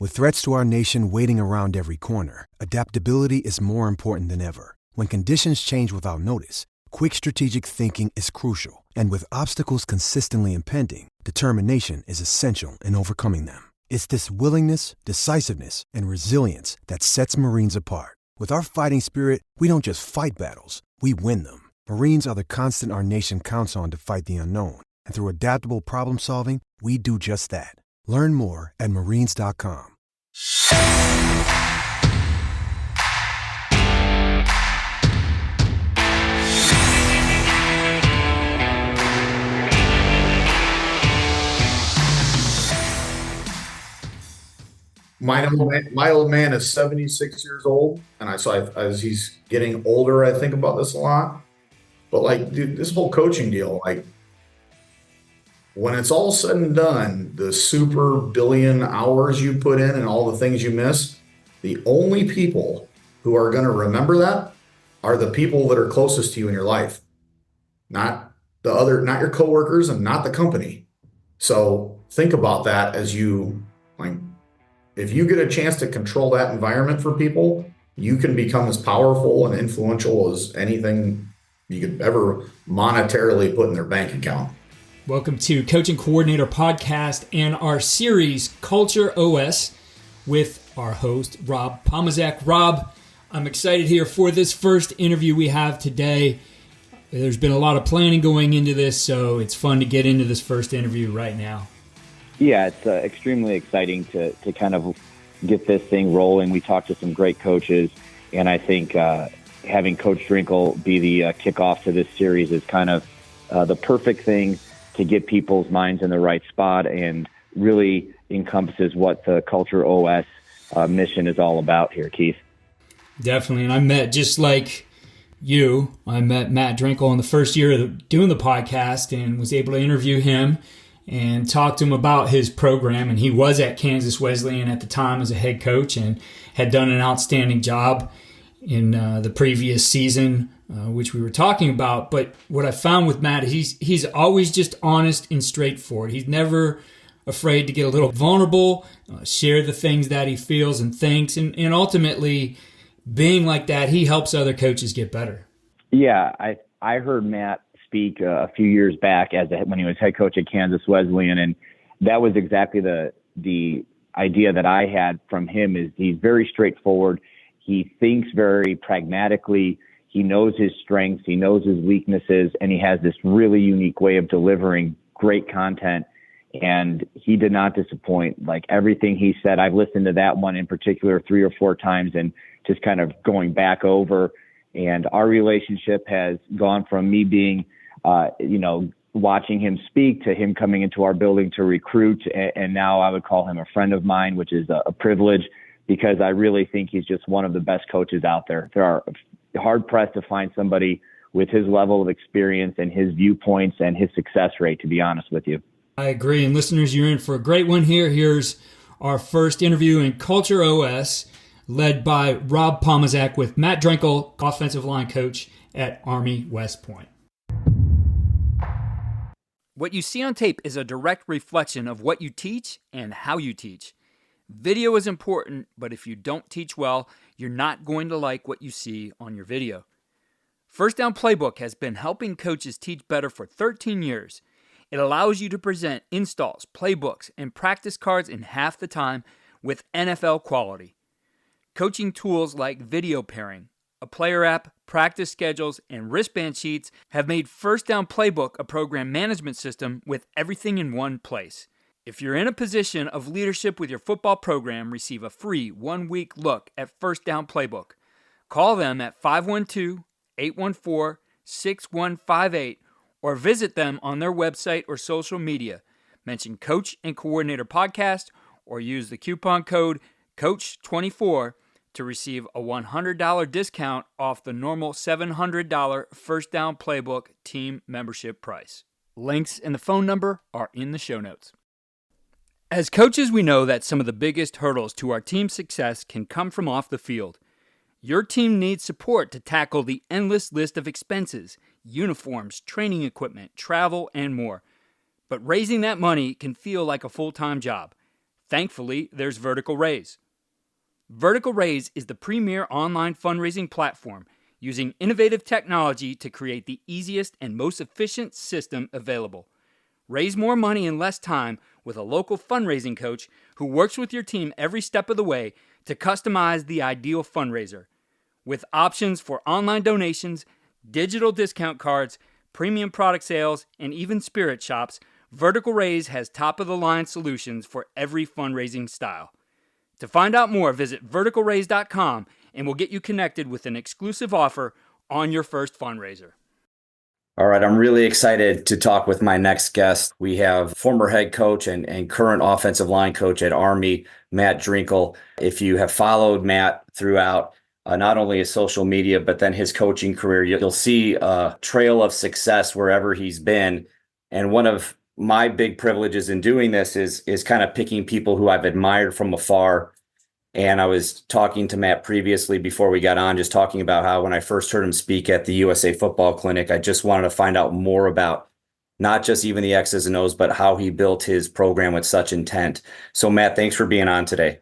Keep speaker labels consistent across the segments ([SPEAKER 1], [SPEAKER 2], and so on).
[SPEAKER 1] With threats to our nation waiting around every corner, adaptability is more important than ever. When conditions change without notice, quick strategic thinking is crucial. And with obstacles consistently impending, determination is essential in overcoming them. It's this willingness, decisiveness, and resilience that sets Marines apart. With our fighting spirit, we don't just fight battles, we win them. Marines are the constant our nation counts on to fight the unknown. And through adaptable problem solving, we do just that. Learn more at marines.com.
[SPEAKER 2] My old man is 76 years old, and as he's getting older, I think about this a lot. But like, dude, this whole coaching deal, like, when it's all said and done, the super billion hours you put in and all the things you miss, the only people who are going to remember that are the people that are closest to you in your life, not your coworkers and not the company. So think about that as you, like, if you get a chance to control that environment for people, you can become as powerful and influential as anything you could ever monetarily put in their bank account.
[SPEAKER 3] Welcome to Coaching Coordinator Podcast and our series, Culture OS, with our host, Rob Pomazak. Rob, I'm excited here for this first interview we have today. There's been a lot of planning going into this, so it's fun to get into this first interview right now.
[SPEAKER 4] Yeah, it's extremely exciting to kind of get this thing rolling. We talked to some great coaches, and I think having Coach Drinkall be the kickoff to this series is kind of the perfect thing to get people's minds in the right spot and really encompasses what the Culture OS mission is all about here, Keith.
[SPEAKER 3] Definitely, and I met, just like you, I met Matt Drinkall in the first year of doing the podcast and was able to interview him and talk to him about his program. And he was at Kansas Wesleyan at the time as a head coach and had done an outstanding job in the previous season, which we were talking about. But what I found with Matt is he's always just honest and straightforward. He's never afraid to get a little vulnerable, share the things that he feels and thinks. And ultimately, being like that, he helps other coaches get better.
[SPEAKER 4] Yeah, I heard Matt speak a few years back when he was head coach at Kansas Wesleyan, and that was exactly the idea that I had from him. Is he's very straightforward. He thinks very pragmatically. He knows his strengths. He knows his weaknesses, and he has this really unique way of delivering great content. And he did not disappoint. Like, everything he said, I've listened to that one in particular 3 or 4 times and just kind of going back over. And our relationship has gone from me being, watching him speak to him coming into our building to recruit. And now I would call him a friend of mine, which is a privilege, because I really think he's just one of the best coaches out there. There are hard pressed to find somebody with his level of experience and his viewpoints and his success rate, to be honest with you.
[SPEAKER 3] I agree. And listeners, you're in for a great one here. Here's our first interview in Culture OS, led by Rob Pomazak with Matt Drinkall, offensive line coach at Army West Point. What you see on tape is a direct reflection of what you teach and how you teach. Video is important, but if you don't teach well, you're not going to like what you see on your video. First Down Playbook has been helping coaches teach better for 13 years. It allows you to present installs, playbooks, and practice cards in half the time with NFL quality. Coaching tools like video pairing, a player app, practice schedules, and wristband sheets have made First Down Playbook a program management system with everything in one place. If you're in a position of leadership with your football program, receive a free 1-week look at First Down Playbook. Call them at 512-814-6158 or visit them on their website or social media. Mention Coach and Coordinator Podcast or use the coupon code COACH24 to receive a $100 discount off the normal $700 First Down Playbook team membership price. Links and the phone number are in the show notes. As coaches, we know that some of the biggest hurdles to our team's success can come from off the field. Your team needs support to tackle the endless list of expenses, uniforms, training equipment, travel, and more. But raising that money can feel like a full-time job. Thankfully, there's Vertical Raise. Vertical Raise is the premier online fundraising platform using innovative technology to create the easiest and most efficient system available. Raise more money in less time with a local fundraising coach who works with your team every step of the way to customize the ideal fundraiser. With options for online donations, digital discount cards, premium product sales, and even spirit shops, Vertical Raise has top-of-the-line solutions for every fundraising style. To find out more, visit verticalraise.com and we'll get you connected with an exclusive offer on your first fundraiser.
[SPEAKER 5] All right, I'm really excited to talk with my next guest. We have former head coach and current offensive line coach at Army, Matt Drinkall. If you have followed Matt throughout not only his social media, but then his coaching career, you'll see a trail of success wherever he's been. And one of my big privileges in doing this is kind of picking people who I've admired from afar. And I was talking to Matt previously before we got on, just talking about how when I first heard him speak at the USA Football Clinic, I just wanted to find out more about not just even the X's and O's, but how he built his program with such intent. So Matt, thanks for being on today.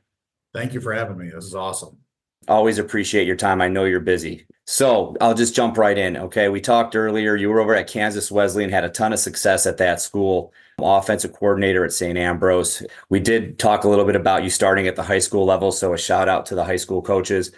[SPEAKER 2] Thank you for having me. This is awesome.
[SPEAKER 5] Always appreciate your time. I know you're busy. So I'll just jump right in. Okay. We talked earlier. You were over at Kansas Wesleyan, had a ton of success at that school, offensive coordinator at St. Ambrose. We did talk a little bit about you starting at the high school level. So a shout out to the high school coaches,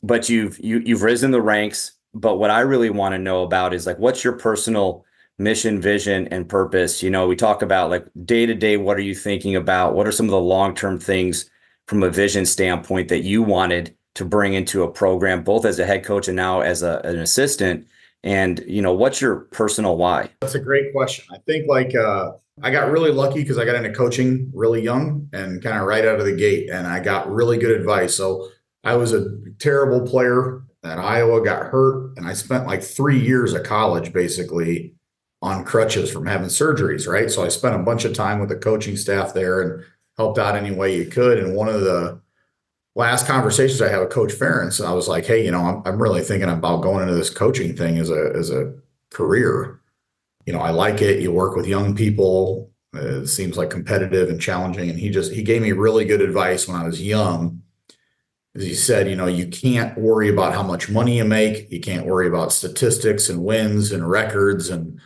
[SPEAKER 5] but you've risen the ranks. But what I really want to know about is like, what's your personal mission, vision, and purpose? You know, we talk about like day to day, what are you thinking about? What are some of the long-term things from a vision standpoint that you wanted to bring into a program, both as a head coach and now as an assistant? And, you know, what's your personal why?
[SPEAKER 2] That's a great question. I think I got really lucky because I got into coaching really young and kind of right out of the gate, and I got really good advice. So I was a terrible player at Iowa, got hurt, and I spent like 3 years of college basically on crutches from having surgeries, right? So I spent a bunch of time with the coaching staff there and helped out any way you could. And one of the last conversations I had with Coach Ferentz, and I was like, hey, you know, I'm really thinking about going into this coaching thing as a career. You know, I like it. You work with young people. It seems like competitive and challenging. And he gave me really good advice when I was young. As he said, you know, you can't worry about how much money you make. You can't worry about statistics and wins and records and,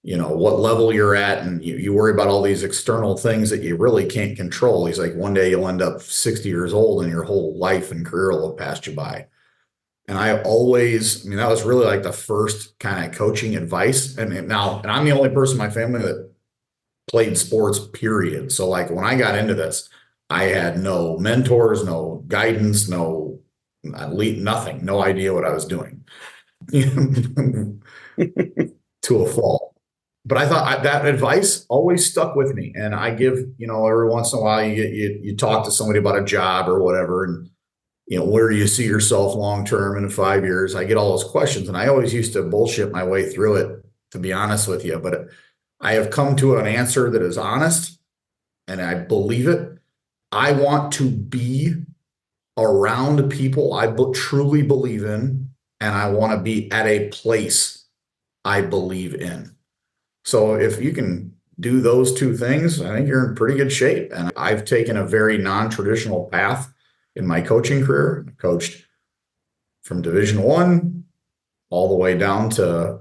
[SPEAKER 2] you know, what level you're at. And you worry about all these external things that you really can't control. He's like, one day you'll end up 60 years old and your whole life and career will have passed you by. And that was really like the first kind of coaching advice. And I'm the only person in my family that played sports, period. So like when I got into this, I had no mentors, no guidance, nothing, no idea what I was doing to a fault. But I thought that advice always stuck with me. And I give, you know, every once in a while you talk to somebody about a job or whatever, and you know, where do you see yourself long-term in 5 years? I get all those questions, and I always used to bullshit my way through it, to be honest with you. But I have come to an answer that is honest, and I believe it. I want to be around people I truly believe in, and I want to be at a place I believe in. So if you can do those two things, I think you're in pretty good shape. And I've taken a very non-traditional path in my coaching career. I coached from Division I all the way down to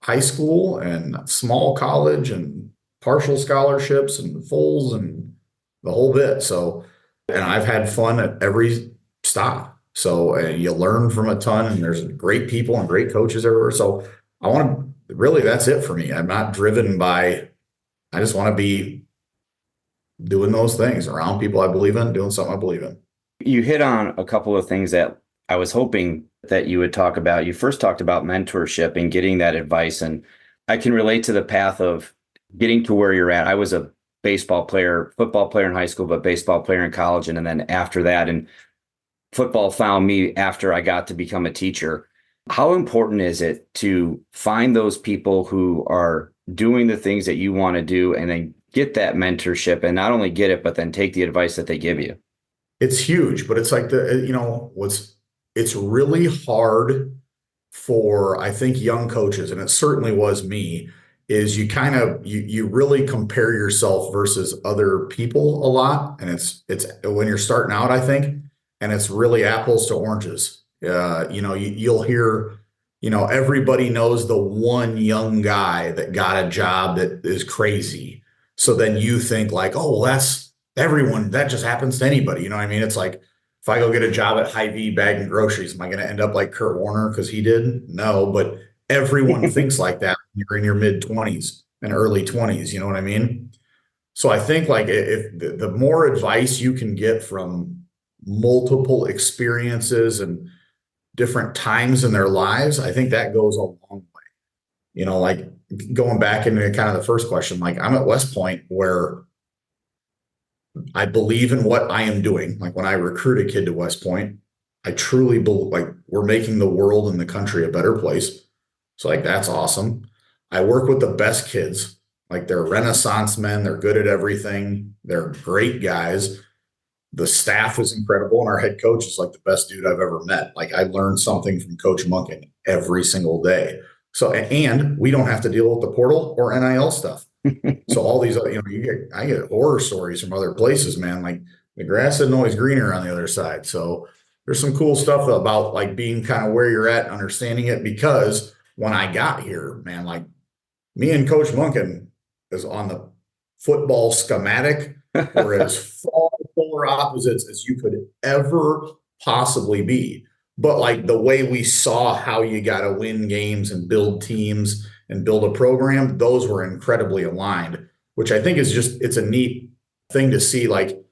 [SPEAKER 2] high school and small college and partial scholarships and fulls and the whole bit. So, and I've had fun at every stop. So you learn from a ton, and there's great people and great coaches everywhere. So that's it for me. I'm not driven by, I just want to be doing those things around people I believe in, doing something I believe in.
[SPEAKER 5] You hit on a couple of things that I was hoping that you would talk about. You first talked about mentorship and getting that advice. And I can relate to the path of getting to where you're at. I was a football player in high school, but baseball player in college. And then after that, and football found me after I got to become a teacher. How important is it to find those people who are doing the things that you want to do and then get that mentorship, and not only get it, but then take the advice that they give you?
[SPEAKER 2] It's huge, but it's like it's really hard for, I think, young coaches, and it certainly was me, is you really compare yourself versus other people a lot. And it's when you're starting out, I think, and it's really apples to oranges. You'll hear, everybody knows the one young guy that got a job that is crazy. So then you think like, oh, well, that's everyone. That just happens to anybody. You know what I mean? It's like, if I go get a job at Hy-Vee bagging groceries, am I going to end up like Kurt Warner because he did? No, but everyone thinks like that when you're in your mid 20s and early 20s. You know what I mean? So I think like if the more advice you can get from multiple experiences and different times in their lives, I think that goes a long way. Like going back into kind of the first question, like I'm at West Point where I believe in what I am doing. Like when I recruit a kid to West Point, I truly believe like we're making the world and the country a better place. So like, that's awesome. I work with the best kids. Like they're Renaissance men. They're good at everything. They're great guys. The staff is incredible. And our head coach is like the best dude I've ever met. Like I learned something from Coach Munkin every single day. So, and we don't have to deal with the portal or NIL stuff. So all these, I get horror stories from other places, man. Like the grass isn't always greener on the other side. So there's some cool stuff about like being kind of where you're at and understanding it, because when I got here, man, like me and Coach Munkin is on the football schematic. We're as far polar opposites as you could ever possibly be. But like the way we saw how you got to win games and build teams and build a program, those were incredibly aligned, which I think is it's a neat thing to see. Like,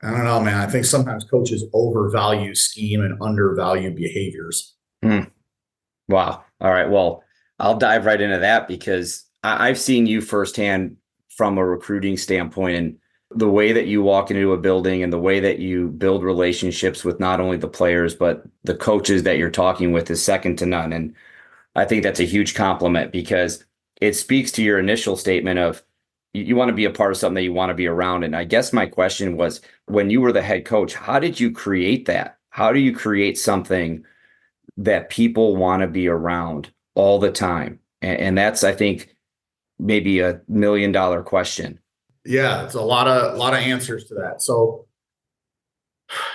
[SPEAKER 2] I don't know, man, I think sometimes coaches overvalue scheme and undervalue behaviors.
[SPEAKER 5] Wow. All right. Well, I'll dive right into that because I've seen you firsthand from a recruiting standpoint, and the way that you walk into a building and the way that you build relationships with not only the players, but the coaches that you're talking with is second to none. And I think that's a huge compliment because it speaks to your initial statement of you want to be a part of something that you want to be around. And I guess my question was, when you were the head coach, how did you create that? How do you create something that people want to be around all the time? And that's, I think, maybe $1 million question.
[SPEAKER 2] Yeah, it's a lot of answers to that. So,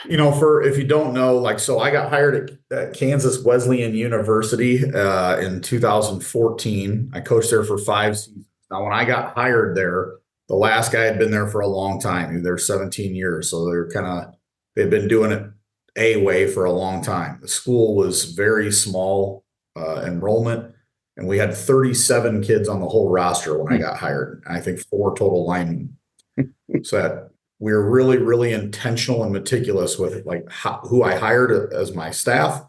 [SPEAKER 2] if you don't know, like, so I got hired at Kansas Wesleyan University in 2014. I coached there for 5 seasons. Now, when I got hired there, the last guy had been there for a long time. He was there 17 years. So they've been doing it a way for a long time. The school was very small enrollment, and we had 37 kids on the whole roster when I got hired. I think 4 total linemen. So that we were really, really intentional and meticulous with like who I hired as my staff,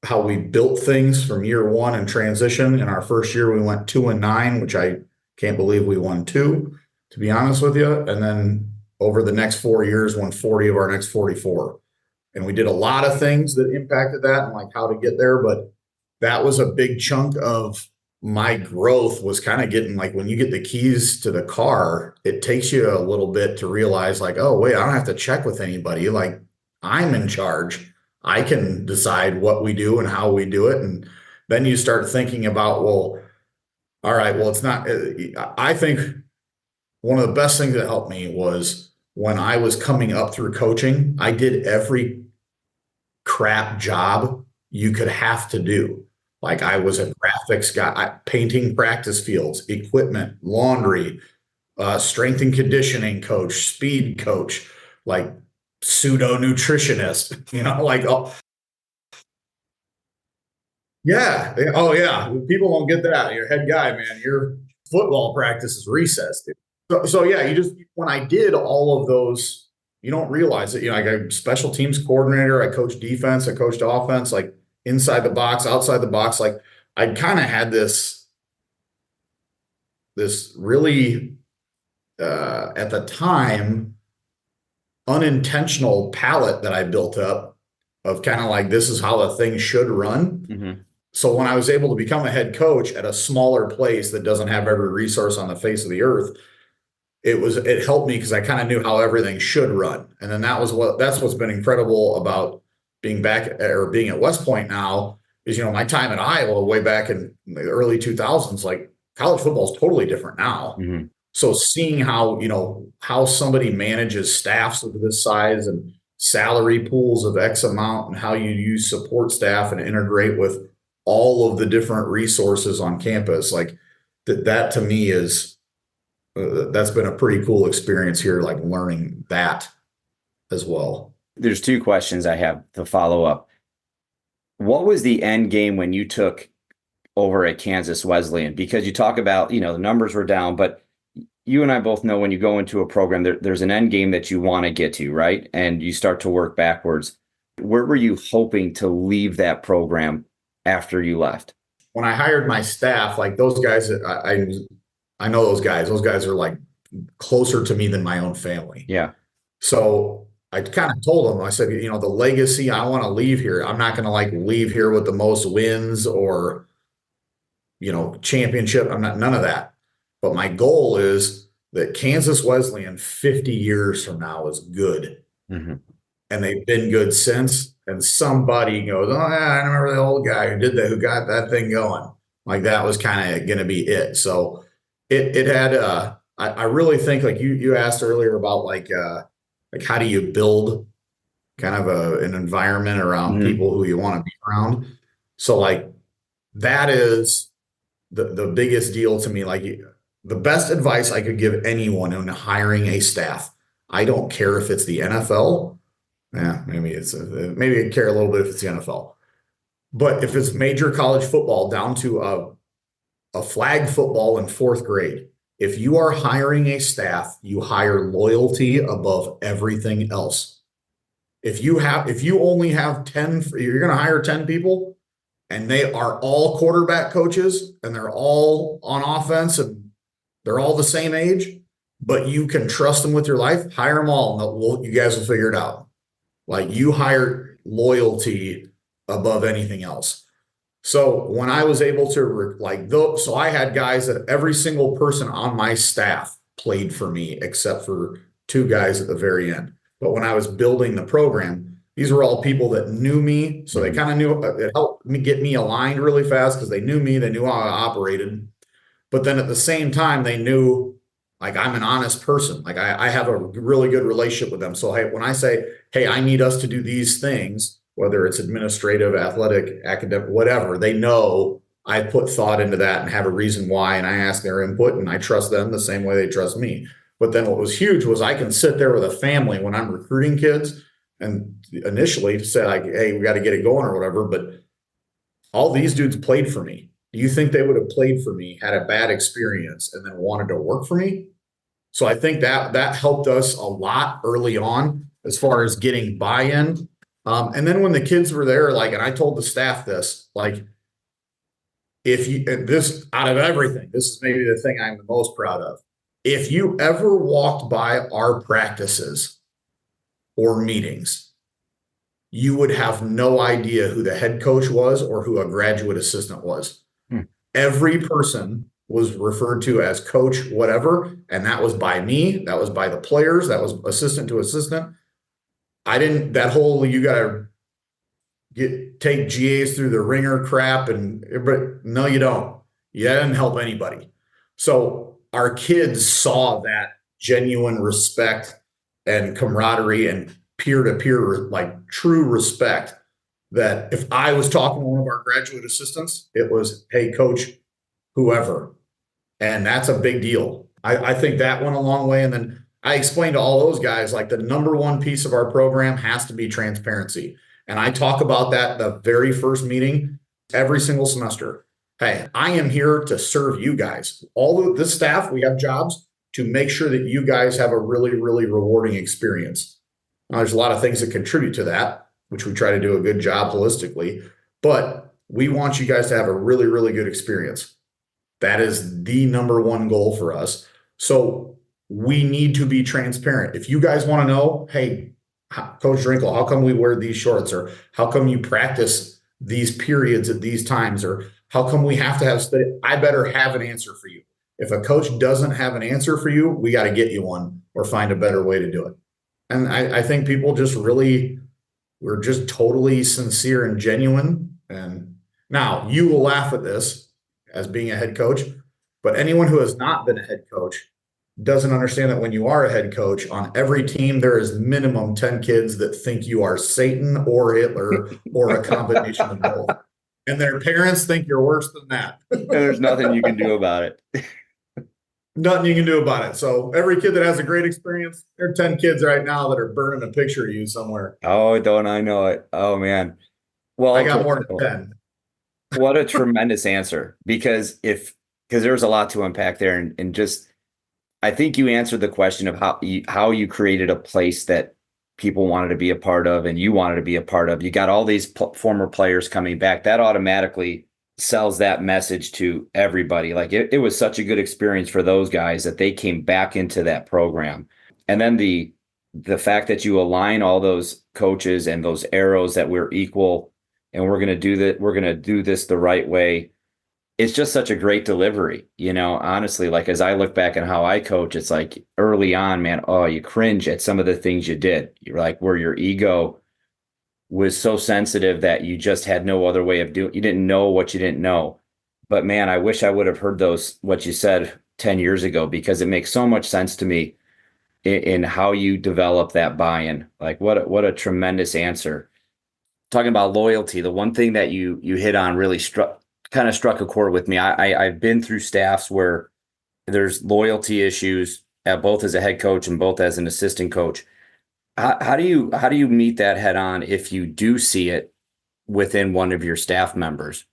[SPEAKER 2] how we built things from year one and transition. In our first year, we went 2-9, which I can't believe we won 2, to be honest with you. And then over the next 4 years, won 40 of our next 44. And we did a lot of things that impacted that and like how to get there. But that was a big chunk of my growth, was kind of getting like, when you get the keys to the car, it takes you a little bit to realize like, oh, wait, I don't have to check with anybody. Like I'm in charge. I can decide what we do and how we do it. And then you start thinking about, well, all right, well, it's not, I think one of the best things that helped me was when I was coming up through coaching, I did every crap job you could have to do. Like I was a graphics guy, painting practice fields, equipment, laundry, strength and conditioning coach, speed coach, like pseudo nutritionist, like, oh, yeah. Oh yeah. People don't get that. You're head guy, man. Your football practice is recess, dude. So yeah, when I did all of those, you don't realize it. I got a special teams coordinator. I coached defense. I coached offense, like inside the box, outside the box. Like I kind of had this really, at the time, unintentional palette that I built up of kind of like, this is how a thing should run. Mm-hmm. So when I was able to become a head coach at a smaller place that doesn't have every resource on the face of the earth, it helped me because I kind of knew how everything should run. And then that's what's been incredible about being at West Point now is, my time in Iowa way back in the early 2000s, like college football is totally different now.
[SPEAKER 5] Mm-hmm.
[SPEAKER 2] So seeing how, how somebody manages staffs of this size and salary pools of X amount and how you use support staff and integrate with all of the different resources on campus, like that to me is, that's been a pretty cool experience here, like learning that as well.
[SPEAKER 5] There's two questions I have to follow up. What was the end game when you took over at Kansas Wesleyan? Because you talk about, the numbers were down, but you and I both know when you go into a program, there's an end game that you want to get to, right? And you start to work backwards. Where were you hoping to leave that program after you left?
[SPEAKER 2] When I hired my staff, like those guys, I know those guys. Those guys are like closer to me than my own family.
[SPEAKER 5] Yeah.
[SPEAKER 2] So I kind of told them, I said, the legacy I want to leave here, I'm not going to like leave here with the most wins or, championship. I'm not, none of that. But my goal is that Kansas Wesleyan 50 years from now is good.
[SPEAKER 5] Mm-hmm.
[SPEAKER 2] And they've been good since. And somebody goes, oh, yeah, I remember the old guy who did that, who got that thing going. Like that was kind of going to be it. So it had, I really think like you asked earlier about like how do you build kind of an environment around
[SPEAKER 5] Mm-hmm.
[SPEAKER 2] people who you want to be around. So like that is the biggest deal to me. Like the best advice I could give anyone in hiring a staff. I don't care if it's the NFL. Yeah, maybe maybe I care a little bit if it's the NFL. But if it's major college football down to a flag football in fourth grade, if you are hiring a staff, you hire loyalty above everything else. If you only have 10, you're going to hire 10 people and they are all quarterback coaches and they're all on offense and they're all the same age, but you can trust them with your life, hire them all and you guys will figure it out. Like you hire loyalty above anything else. So when I was able to so I had guys that every single person on my staff played for me, except for two guys at the very end. But when I was building the program, these were all people that knew me. So they kind of knew, it helped me get me aligned really fast because they knew me, they knew how I operated. But then at the same time, they knew like I'm an honest person. Like I have a really good relationship with them. So when I say, hey, I need us to do these things, whether it's administrative, athletic, academic, whatever, they know I put thought into that and have a reason why. And I ask their input and I trust them the same way they trust me. But then what was huge was I can sit there with a family when I'm recruiting kids and initially say like, hey, we got to get it going or whatever. But all these dudes played for me. Do you think they would have played for me, had a bad experience, and then wanted to work for me? So I think that helped us a lot early on as far as getting buy-in. And then when the kids were there, like, and I told the staff this, like, this out of everything, this is maybe the thing I'm the most proud of. If you ever walked by our practices or meetings, you would have no idea who the head coach was or who a graduate assistant was. Every person was referred to as coach, whatever. And that was by me. That was by the players. That was assistant to assistant. That whole, you got to take GAs through the ringer crap. But no, you don't. You didn't help anybody. So our kids saw that genuine respect and camaraderie and peer-to-peer, like true respect. That if I was talking to one of our graduate assistants, it was, hey, coach, whoever. And that's a big deal. I think that went a long way. And then I explained to all those guys, like the number one piece of our program has to be transparency. And I talk about that the very first meeting every single semester. Hey, I am here to serve you guys. All of this staff, we have jobs to make sure that you guys have a really, really rewarding experience. Now, there's a lot of things that contribute to that, which we try to do a good job holistically, but we want you guys to have a really, really good experience. That is the number one goal for us. So we need to be transparent. If you guys want to know, hey, Coach Drinkall, how come we wear these shorts? Or how come you practice these periods at these times? Or how come we have to have study? I better have an answer for you. If a coach doesn't have an answer for you, we got to get you one or find a better way to do it. And I think people just really, we're just totally sincere and genuine. And now you will laugh at this as being a head coach. But anyone who has not been a head coach doesn't understand that when you are a head coach, on every team, there is minimum 10 kids that think you are Satan or Hitler or a combination of both. And their parents think you're worse than that.
[SPEAKER 5] And there's nothing you can do about it.
[SPEAKER 2] Nothing you can do about it. So every kid that has a great experience, there are 10 kids right now that are burning a picture of you somewhere.
[SPEAKER 5] Oh, don't I know it? Oh, man. Well,
[SPEAKER 2] I got more than 10.
[SPEAKER 5] What a tremendous answer, because there's a lot to unpack there, and just, I think you answered the question of how you created a place that people wanted to be a part of and you wanted to be a part of. You got all these former players coming back. That automatically sells that message to everybody. Like it was such a good experience for those guys that they came back into that program. And then the fact that you align all those coaches and those arrows that we're equal and we're going to do that, we're going to do this the right way. It's just such a great delivery, honestly. Like, as I look back on how I coach, it's like early on, man, oh, you cringe at some of the things you did. You're like, where your ego was so sensitive that you just had no other way of doing. You didn't know what you didn't know. But man, I wish I would have heard what you said 10 years ago, because it makes so much sense to me in how you develop that buy-in. Like, what a tremendous answer. Talking about loyalty, the one thing that you hit on really struck a chord with me. I've been through staffs where there's loyalty issues at both as a head coach and both as an assistant coach. How do you meet that head on if you do see it within one of your staff members?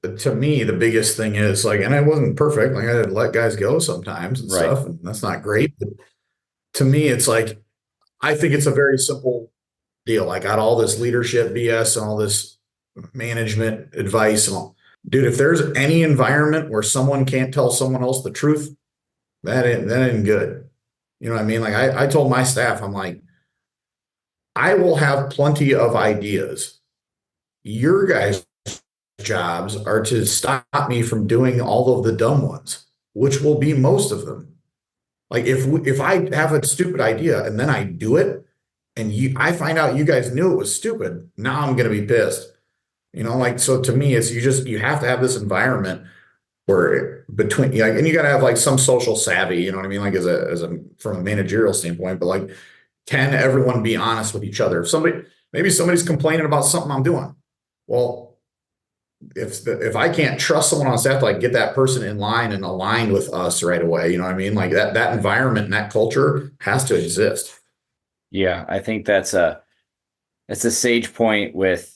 [SPEAKER 2] To me, the biggest thing is like, and I wasn't perfect. Like, I had to let guys go sometimes and
[SPEAKER 5] Right.
[SPEAKER 2] stuff, and that's not great. But to me, it's like, I think it's a very simple deal. I got all this leadership BS and all this management advice and all. Dude, if there's any environment where someone can't tell someone else the truth, that ain't good. You know what I mean? Like, I told my staff, I'm like, I will have plenty of ideas. Your guys' jobs are to stop me from doing all of the dumb ones, which will be most of them. Like, if I have a stupid idea and then I do it and I find out you guys knew it was stupid, now I'm going to be pissed. Like, so to me, it's you have to have this environment where between, like, and you got to have like some social savvy, you know what I mean? Like, from a managerial standpoint, but like, can everyone be honest with each other? If maybe somebody's complaining about something I'm doing. Well, if I can't trust someone on staff to like get that person in line and aligned with us right away, you know what I mean? Like that environment and that culture has to exist.
[SPEAKER 5] Yeah, I think that's a sage point with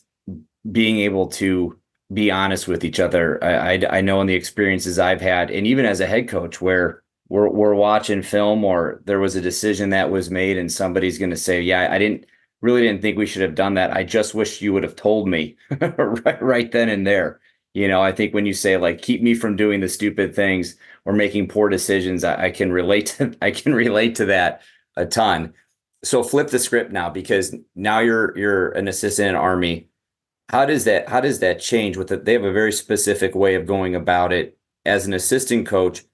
[SPEAKER 5] being able to be honest with each other. I know in the experiences I've had, and even as a head coach, where we're watching film or there was a decision that was made and somebody's going to say, yeah, I didn't think we should have done that. I just wish you would have told me right then and there. I think when you say like, keep me from doing the stupid things or making poor decisions, I can relate to that a ton. So flip the script now, because now you're an assistant in Army. How does that change with it? They have a very specific way of going about it. As an assistant coach,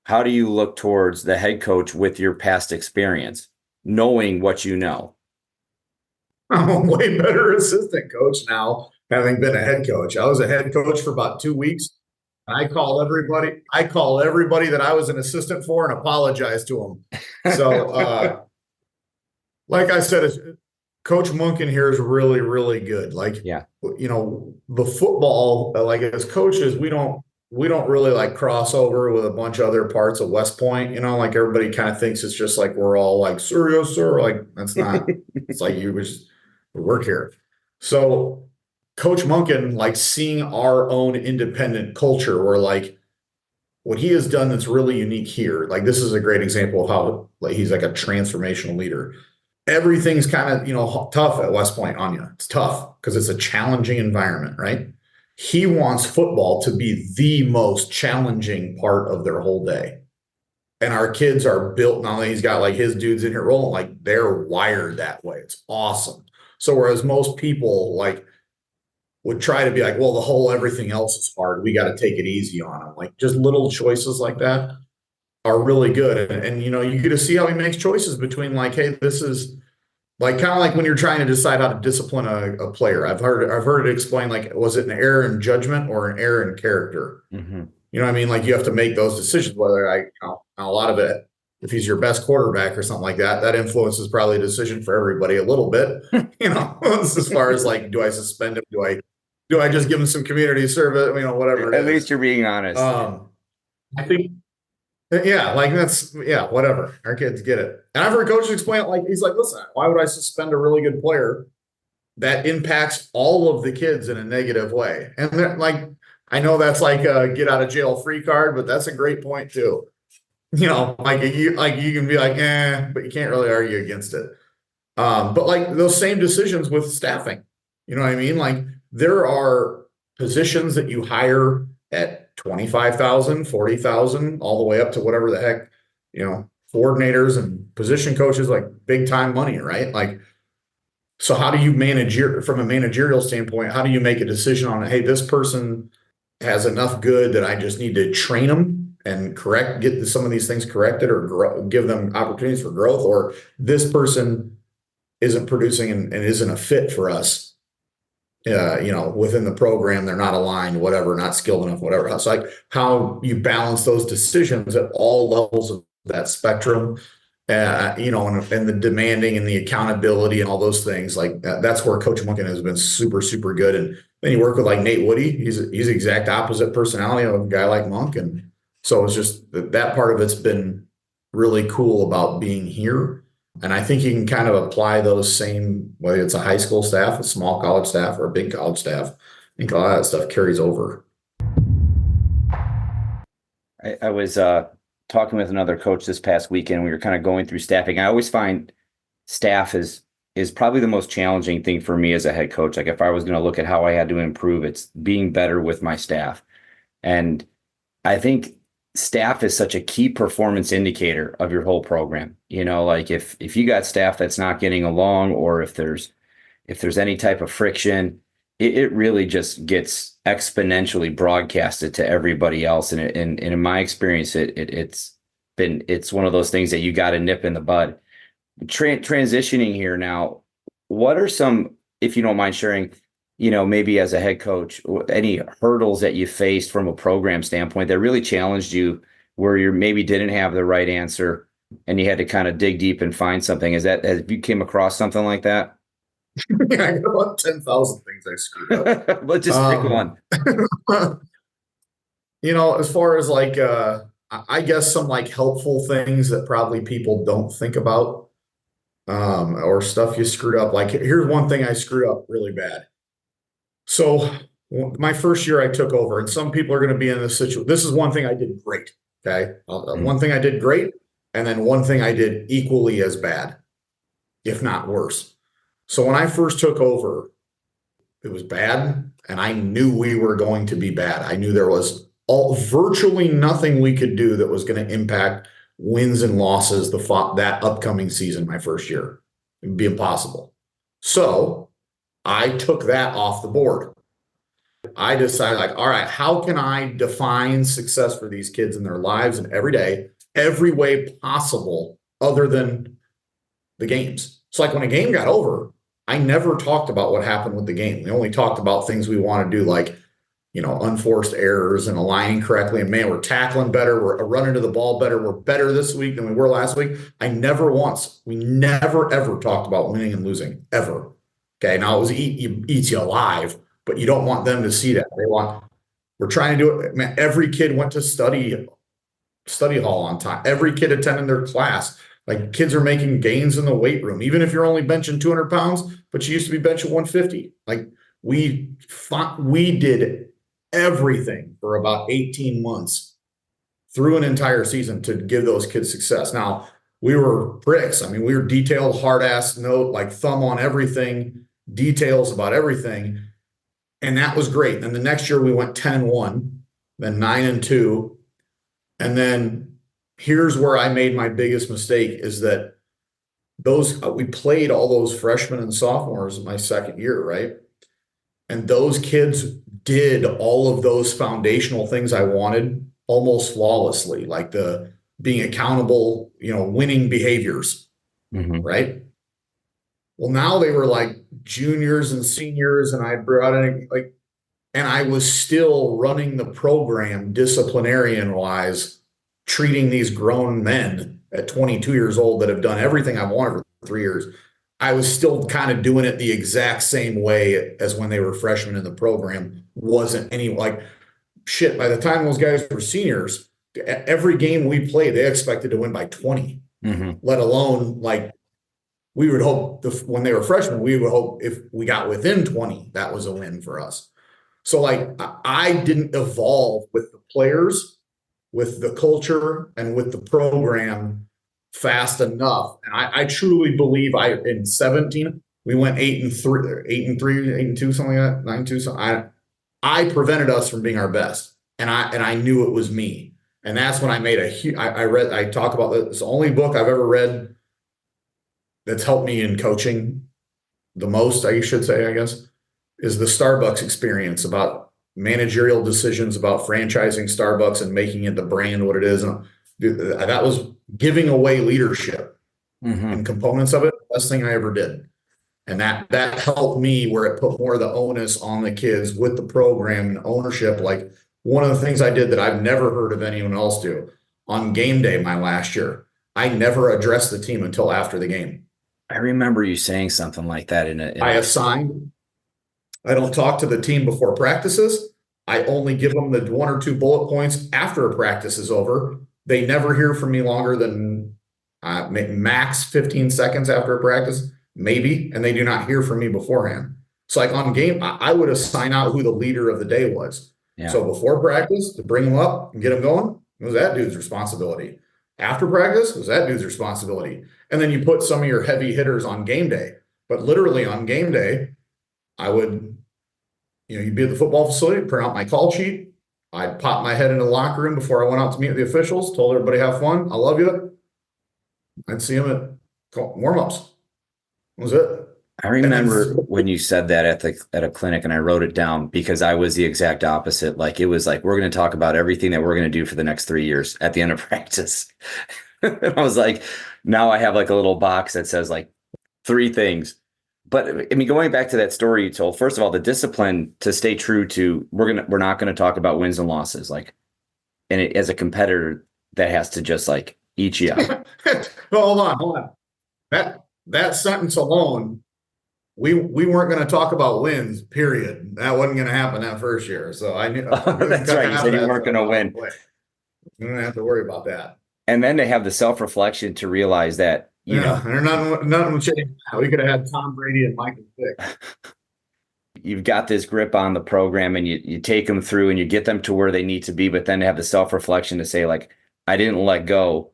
[SPEAKER 5] how do you look towards the head coach with your past experience, knowing what you know?
[SPEAKER 2] I'm a way better assistant coach now, having been a head coach. I was a head coach for about 2 weeks. I call everybody that I was an assistant for and apologize to them. So, like I said, Coach Munkin here is really, really good. Like,
[SPEAKER 5] yeah,
[SPEAKER 2] the football, like as coaches, we don't really like cross over with a bunch of other parts of West Point. Like everybody kind of thinks it's just like we're all like, sir, yes, sir. Like, that's not. It's like we work here. So Coach Munkin, like seeing our own independent culture, where like what he has done that's really unique here. Like, this is a great example of how like he's like a transformational leader. Everything's kind of, tough at West Point on you. It's tough because it's a challenging environment, right? He wants football to be the most challenging part of their whole day. And our kids are built, not only he's got like his dudes in here rolling, like they're wired that way. It's awesome. So whereas most people like would try to be like, well, the whole everything else is hard, we got to take it easy on them. Like, just little choices like that are really good. And you get to see how he makes choices between like, hey, this is like kind of like when you're trying to decide how to discipline a player. I've heard it explained like, was it an error in judgment or an error in character?
[SPEAKER 5] Mm-hmm.
[SPEAKER 2] You know what I mean? Like you have to make those decisions, whether a lot of it, if he's your best quarterback or something like that, that influences probably a decision for everybody a little bit, as far as like, do I suspend him? Do I just give him some community service? Whatever it
[SPEAKER 5] At
[SPEAKER 2] is.
[SPEAKER 5] least you're being honest.
[SPEAKER 2] I think, whatever. Our kids get it. And I've heard coaches explain it like, he's like, listen, why would I suspend a really good player that impacts all of the kids in a negative way? And they're like, I know that's like a get out of jail free card, but that's a great point too. You can be like, but you can't really argue against it. But like those same decisions with staffing, you know what I mean? Like there are positions that you hire at 25,000, 40,000, all the way up to whatever the heck, coordinators and position coaches, like big time money, right? Like, so how do you from a managerial standpoint, how do you make a decision on, hey, this person has enough good that I just need to train them and get some of these things corrected or give them opportunities for growth, or this person isn't producing and isn't a fit for us, within the program, they're not aligned, whatever, not skilled enough, whatever. So like how you balance those decisions at all levels of that spectrum, and the demanding and the accountability and all those things, like that's where Coach Munkin has been super, super good. And then you work with like Nate Woody. He's the exact opposite personality of a guy like Monk. And so it's just that part of it's been really cool about being here. And I think you can kind of apply those same, whether it's a high school staff, a small college staff, or a big college staff. I think a lot of that stuff carries over.
[SPEAKER 5] I was talking with another coach this past weekend. We were kind of going through staffing. I always find staff is probably the most challenging thing for me as a head coach. Like if I was going to look at how I had to improve, it's being better with my staff. And I think staff is such a key performance indicator of your whole program. Like if you got staff that's not getting along, or if there's any type of friction, it really just gets exponentially broadcasted to everybody else. And in my experience, it's one of those things that you got to nip in the bud. Transitioning here now, what are some, if you don't mind sharing, maybe as a head coach, any hurdles that you faced from a program standpoint that really challenged you, where you maybe didn't have the right answer and you had to kind of dig deep and find something? Have you came across something like that?
[SPEAKER 2] Yeah, I got about 10,000 things I screwed up.
[SPEAKER 5] Let's just pick one.
[SPEAKER 2] As far as like, I guess some like helpful things that probably people don't think about, or stuff you screwed up. Like here's one thing I screwed up really bad. So my first year I took over, and some people are going to be in this situation. This is one thing I did great. Okay. One thing I did great. And then one thing I did equally as bad, if not worse. So when I first took over, it was bad, and I knew we were going to be bad. I knew there was virtually nothing we could do that was going to impact wins and losses that upcoming season, my first year. It would be impossible. So I took that off the board. I decided, like, all right, how can I define success for these kids in their lives and every day, every way possible other than the games? So like when a game got over, I never talked about what happened with the game. We only talked about things we want to do, like, unforced errors and aligning correctly. And man, we're tackling better. We're running to the ball better. We're better this week than we were last week. We never, ever talked about winning and losing, ever. Okay. Now it was eats you alive, but you don't want them to see that. We're trying to do it. Man, every kid went to study hall on time. Every kid attended their class. Like kids are making gains in the weight room, even if you're only benching 200 pounds, but you used to be benching 150. Like we did everything for about 18 months through an entire season to give those kids success. Now we were bricks. I mean, we were detailed, hard ass note, like thumb on everything, details about everything. And that was great. And the next year we went 10-1, then 9-2. And then here's where I made my biggest mistake, is that we played all those freshmen and sophomores my second year, right? And those kids did all of those foundational things I wanted almost flawlessly, like the being accountable, winning behaviors, right? Well, now they were like juniors and seniors, and I brought in like and I was still running the program disciplinarian wise, treating these grown men at 22 years old that have done everything I've wanted for 3 years. I was still kind of doing it the exact same way as when they were freshmen in the program. Wasn't any like shit. By the time those guys were seniors, every game we played, they expected to win by 20, let alone like we would hope when they were freshmen, we would hope if we got within 20, that was a win for us. So like I didn't evolve with the players, with the culture, and with the program fast enough. And I truly believe in 17, we went 8-3, 8-3, 8-2, something like that, 9-2. So I prevented us from being our best. And I knew it was me. And that's when I made I talk about this. It's the only book I've ever read that's helped me in coaching the most, I should say, I guess, is the Starbucks Experience, about managerial decisions, about franchising Starbucks and making it the brand what it is. And that was giving away leadership and components of it. Best thing I ever did. And that helped me, where it put more of the onus on the kids with the program and ownership. Like one of the things I did that I've never heard of anyone else do on game day, my last year, I never addressed the team until after the game.
[SPEAKER 5] I remember you saying something like that
[SPEAKER 2] I don't talk to the team before practices. I only give them the 1 or 2 bullet points after a practice is over. They never hear from me longer than max 15 seconds after a practice, maybe, and they do not hear from me beforehand. So like on game, I would assign out who the leader of the day was. Yeah. So before practice, to bring them up and get them going, it was that dude's responsibility. After practice, it was that dude's responsibility. And then you put some of your heavy hitters on game day. But literally on game day, I would, you'd be at the football facility, print out my call sheet. I'd pop my head into the locker room before I went out to meet with the officials, told everybody have fun. I love you. I'd see them at warm-ups. That was it.
[SPEAKER 5] I remember when you said that at a clinic, and I wrote it down because I was the exact opposite. Like it was like, we're going to talk about everything that we're going to do for the next 3 years at the end of practice. And I was like, now I have like a little box that says like 3 things. But I mean, going back to that story you told, first of all, the discipline to stay true to, we're not going to talk about wins and losses. Like, and as a competitor, that has to just like eat you up.
[SPEAKER 2] Well, hold on. That sentence alone, we weren't going to talk about wins, period. That wasn't going to happen that first year. So I knew.
[SPEAKER 5] That's right. You said you weren't going to win.
[SPEAKER 2] You don't have to worry about that.
[SPEAKER 5] And then to have the self-reflection to realize that, you know,
[SPEAKER 2] nothing changed. We could have had Tom Brady and Michael Vick.
[SPEAKER 5] You've got this grip on the program, and you take them through and you get them to where they need to be, but then to have the self-reflection to say, like, I didn't let go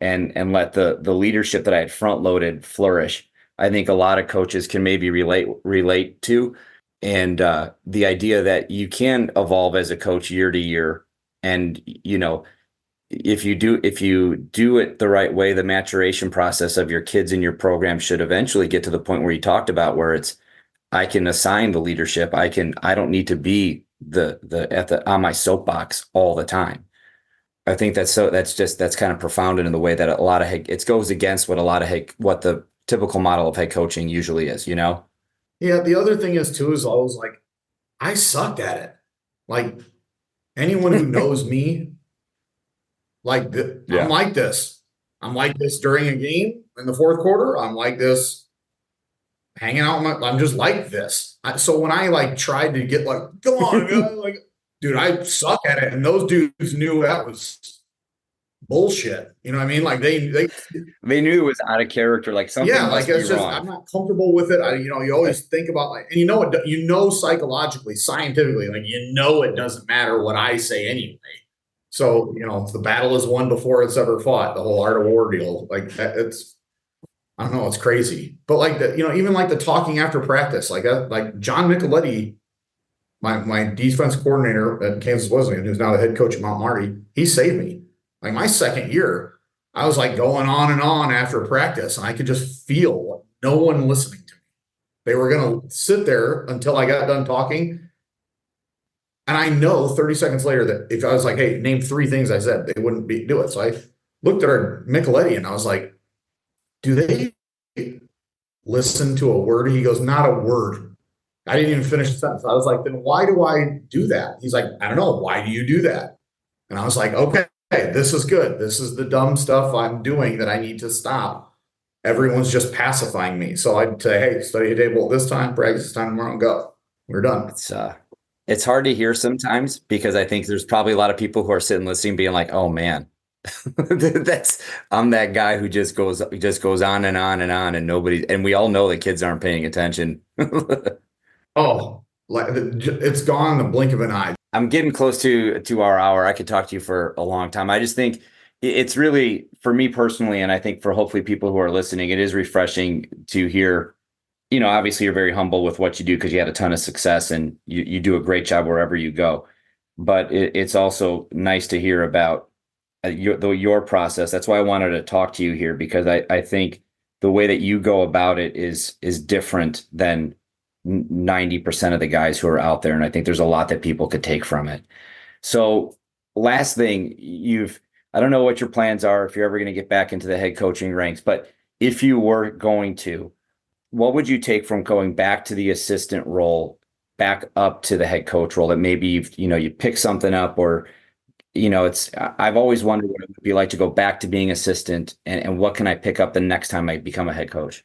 [SPEAKER 5] and let the leadership that I had front loaded flourish. I think a lot of coaches can maybe relate to, and the idea that you can evolve as a coach year to year. And, you know, if you do it the right way, the maturation process of your kids in your program should eventually get to the point where you talked about, where it's, I can assign the leadership. I don't need to be on my soapbox all the time. I think that's kind of profound in the way that a lot of it goes against what the typical model of head coaching usually is, you know?
[SPEAKER 2] Yeah. The other thing is too, is I was like, I sucked at it. Like anyone who knows me, like I'm like this. I'm like this during a game in the fourth quarter. I'm like this hanging out. I'm just like this. So when I like tried to get like, come on, guys, like, dude, I suck at it. And those dudes knew that was bullshit. You know what I mean? Like they
[SPEAKER 5] knew it was out of character. Like something must be wrong.
[SPEAKER 2] I'm not comfortable with it. You always think about like, and psychologically, scientifically, like, it doesn't matter what I say anyway. So, the battle is won before it's ever fought, the whole art of war deal. Like it's, I don't know, it's crazy. But like even like the talking after practice, like John Micheletti, my defense coordinator at Kansas Wesleyan, who's now the head coach at Mount Marty, he saved me. Like my second year, I was like going on and on after practice, and I could just feel no one listening to me. They were going to sit there until I got done talking. And I know 30 seconds later that if I was like, hey, name 3 things I said, they wouldn't do it. So I looked at our Micheletti and I was like, do they listen to a word? He goes, not a word. I didn't even finish the sentence. I was like, then why do I do that? He's like, I don't know. Why do you do that? And I was like, okay, this is good. This is the dumb stuff I'm doing that I need to stop. Everyone's just pacifying me. So I'd say, hey, study a table at this time, practice this time tomorrow, and go. We're done.
[SPEAKER 5] It's hard to hear sometimes because I think there's probably a lot of people who are sitting listening being like, oh man, I'm that guy who just goes on and on and on, and and we all know that kids aren't paying attention.
[SPEAKER 2] Oh, like it's gone in the blink of an eye.
[SPEAKER 5] I'm getting close to our hour. I could talk to you for a long time. I just think it's really, for me personally, and I think for hopefully people who are listening, it is refreshing to hear, obviously you're very humble with what you do because you had a ton of success and you do a great job wherever you go. But it's also nice to hear about your process. That's why I wanted to talk to you here, because I think the way that you go about it is different than 90% of the guys who are out there. And I think there's a lot that people could take from it. So last thing, I don't know what your plans are, if you're ever going to get back into the head coaching ranks, but if you were going to, what would you take from going back to the assistant role, back up to the head coach role, that maybe you pick something up, or, I've always wondered what it would be like to go back to being assistant, and what can I pick up the next time I become a head coach?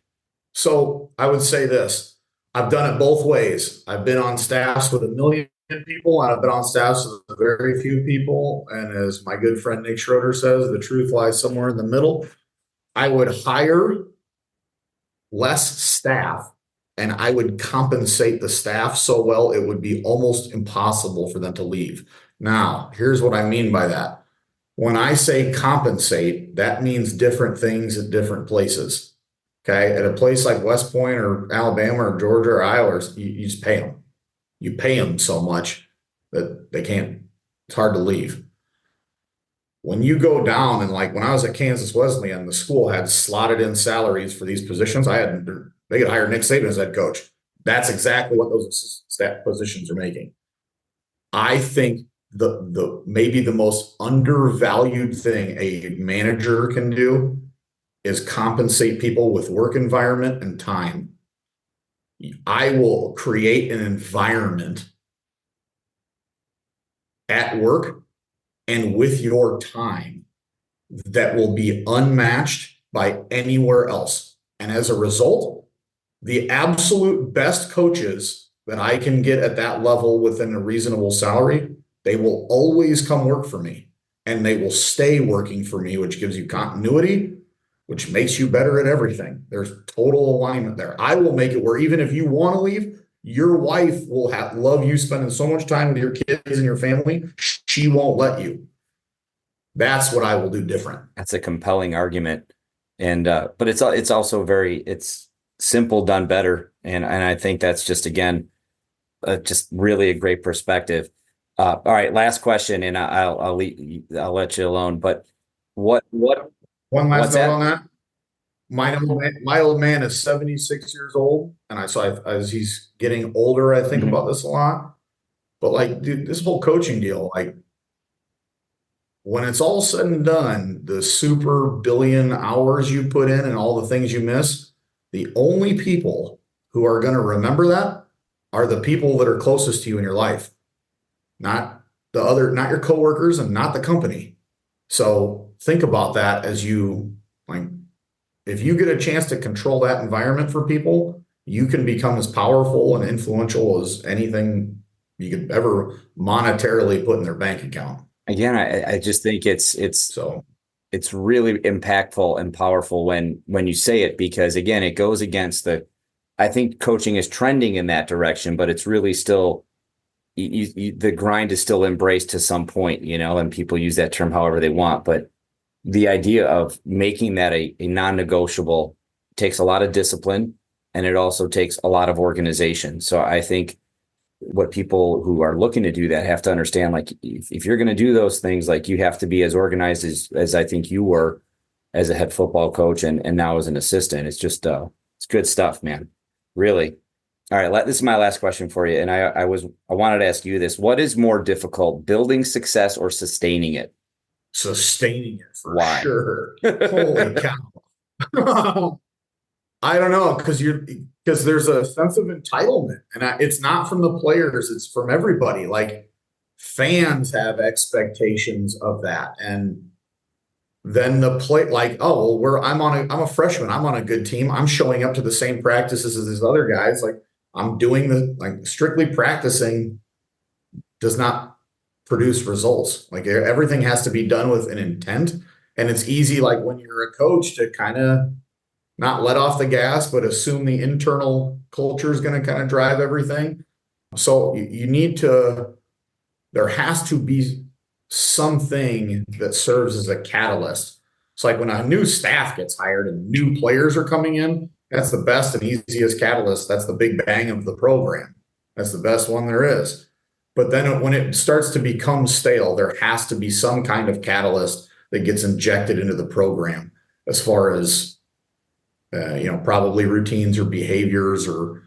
[SPEAKER 2] So I would say this. I've done it both ways. I've been on staffs with 1 million people, and I've been on staffs with very few people. And as my good friend Nick Schroeder says, the truth lies somewhere in the middle. I would hire less staff, and I would compensate the staff so well it would be almost impossible for them to leave. Now, here's what I mean by that. When I say compensate, that means different things at different places. Okay. At a place like West Point or Alabama or Georgia or Iowa, you just pay them. You pay them so much that they can't, it's hard to leave. When you go down, and like when I was at Kansas Wesleyan, the school had slotted in salaries for these positions. They could hire Nick Saban as head coach. That's exactly what those staff positions are making. I think the maybe the most undervalued thing a manager can do is compensate people with work environment and time. I will create an environment at work and with your time that will be unmatched by anywhere else. And as a result, the absolute best coaches that I can get at that level within a reasonable salary, they will always come work for me, and they will stay working for me, which gives you continuity, which makes you better at everything. There's total alignment there. I will make it where even if you want to leave, your wife will love you spending so much time with your kids and your family, she won't let you. That's what I will do different.
[SPEAKER 5] That's a compelling argument. And, but it's also it's simple done better. And I think that's just, again, just really a great perspective. All right. Last question, and I'll let you alone, but one last
[SPEAKER 2] note on that. My old man is 76 years old, and as he's getting older, I think about this a lot. But like, dude, this whole coaching deal, like, when it's all said and done, the super billion hours you put in and all the things you miss, the only people who are going to remember that are the people that are closest to you in your life, not your coworkers and not the company. So think about that as you, like, if you get a chance to control that environment for people, you can become as powerful and influential as anything you could ever monetarily put in their bank account.
[SPEAKER 5] Again, I just think it's really impactful and powerful when you say it, because again, it goes against I think coaching is trending in that direction, but it's really still, the grind is still embraced to some point, and people use that term however they want. But the idea of making that a non-negotiable takes a lot of discipline, and it also takes a lot of organization. So I think what people who are looking to do that have to understand, like, if you're going to do those things, like, you have to be as organized as I think you were as a head football coach and now as an assistant. It's just, it's good stuff, man. Really. All right. This is my last question for you. And I wanted to ask you this. What is more difficult, building success or sustaining it?
[SPEAKER 2] Sustaining it, for
[SPEAKER 5] Why?
[SPEAKER 2] sure. Holy cow. I don't know, because there's a sense of entitlement, and it's not from the players, it's from everybody. Like, fans have expectations of that, and then the play, like, oh, well, I'm a freshman, I'm on a good team, I'm showing up to the same practices as these other guys, like I'm doing strictly practicing does not produce results. Like, everything has to be done with an intent, and it's easy, like when you're a coach, to kind of not let off the gas, but assume the internal culture is going to kind of drive everything. So you need to, there has to be something that serves as a catalyst. It's like when a new staff gets hired and new players are coming in, that's the best and easiest catalyst. That's the big bang of the program. That's the best one there is. But then when it starts to become stale, there has to be some kind of catalyst that gets injected into the program, as far as probably routines or behaviors or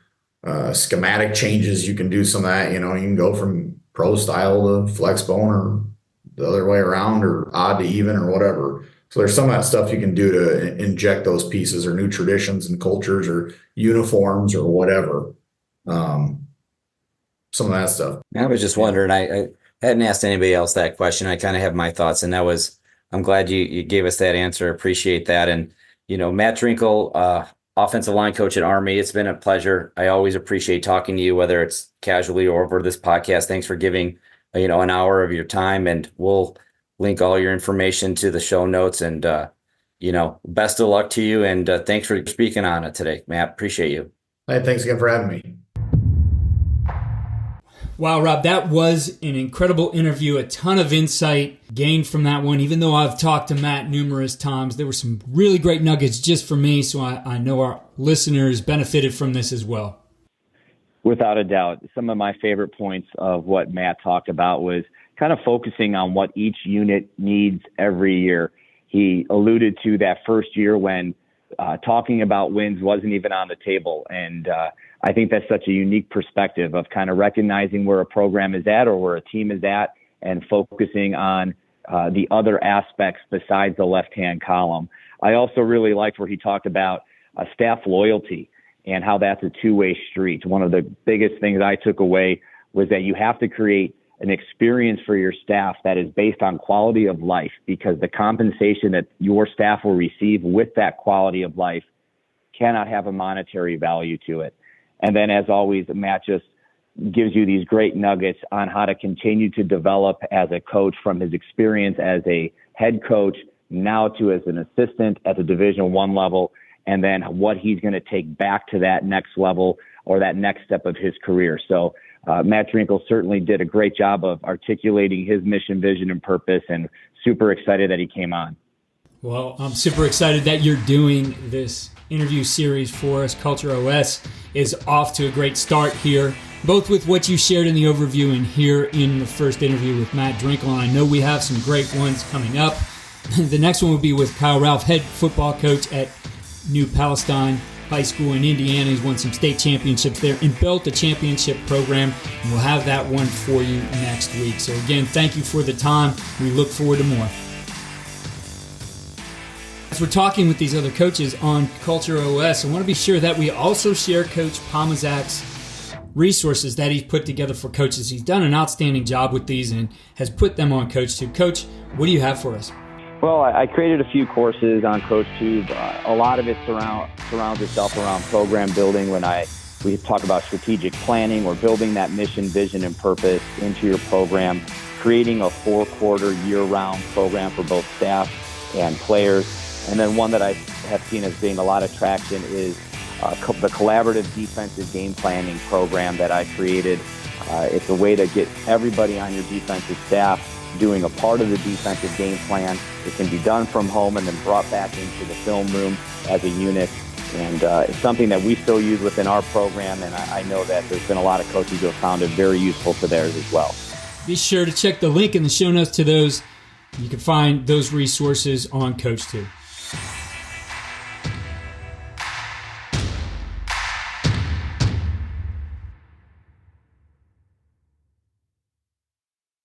[SPEAKER 2] schematic changes. You can do some of that. You can go from pro style to flex bone, or the other way around, or odd to even, or whatever. So there's some of that stuff you can do to inject those pieces, or new traditions and cultures, or uniforms, or whatever. Some of that stuff.
[SPEAKER 5] I was just wondering, I hadn't asked anybody else that question. I kind of have my thoughts, and I'm glad you gave us that answer. Appreciate that. And Matt Drinkall, offensive line coach at Army, it's been a pleasure. I always appreciate talking to you, whether it's casually or over this podcast. Thanks for giving, an hour of your time, and we'll link all your information to the show notes. And, best of luck to you. And thanks for speaking on it today, Matt. Appreciate you.
[SPEAKER 2] Hey, thanks again for having me.
[SPEAKER 3] Wow, Rob, that was an incredible interview. A ton of insight gained from that one. Even though I've talked to Matt numerous times, there were some really great nuggets just for me, so I know our listeners benefited from this as well.
[SPEAKER 4] Without a doubt. Some of my favorite points of what Matt talked about was kind of focusing on what each unit needs every year. He alluded to that first year when talking about wins wasn't even on the table, and I think that's such a unique perspective of kind of recognizing where a program is at, or where a team is at, and focusing on the other aspects besides the left-hand column. I also really liked where he talked about staff loyalty and how that's a two-way street. One of the biggest things I took away was that you have to create an experience for your staff that is based on quality of life, because the compensation that your staff will receive with that quality of life cannot have a monetary value to it. And then, as always, Matt just gives you these great nuggets on how to continue to develop as a coach, from his experience as a head coach now to as an assistant at the Division I level, and then what he's going to take back to that next level, or that next step of his career. So Matt Drinkall certainly did a great job of articulating his mission, vision, and purpose, and super excited that he came on.
[SPEAKER 3] Well, I'm super excited that you're doing this interview series for us. Culture OS is off to a great start here, both with what you shared in the overview and here in the first interview with Matt Drinkall. And I know we have some great ones coming up. The next one will be with Kyle Ralph, head football coach at New Palestine High School in Indiana. He's won some state championships there and built a championship program. And we'll have that one for you next week. So again, thank you for the time. We look forward to more. As we're talking with these other coaches on Culture OS, I want to be sure that we also share Coach Pomazak's resources that he's put together for coaches. He's done an outstanding job with these and has put them on CoachTube. Coach, what do you have for us?
[SPEAKER 4] Well, I created a few courses on CoachTube. A lot of it surrounds itself around program building. When we talk about strategic planning, or building that mission, vision, and purpose into your program, creating a 4-quarter year-round program for both staff and players. And then one that I have seen as being a lot of traction is the collaborative defensive game planning program that I created. It's a way to get everybody on your defensive staff doing a part of the defensive game plan. It can be done from home and then brought back into the film room as a unit. And it's something that we still use within our program, and I know that there's been a lot of coaches who have found it very useful for theirs as well.
[SPEAKER 3] Be sure to check the link in the show notes to those. You can find those resources on CoachTube.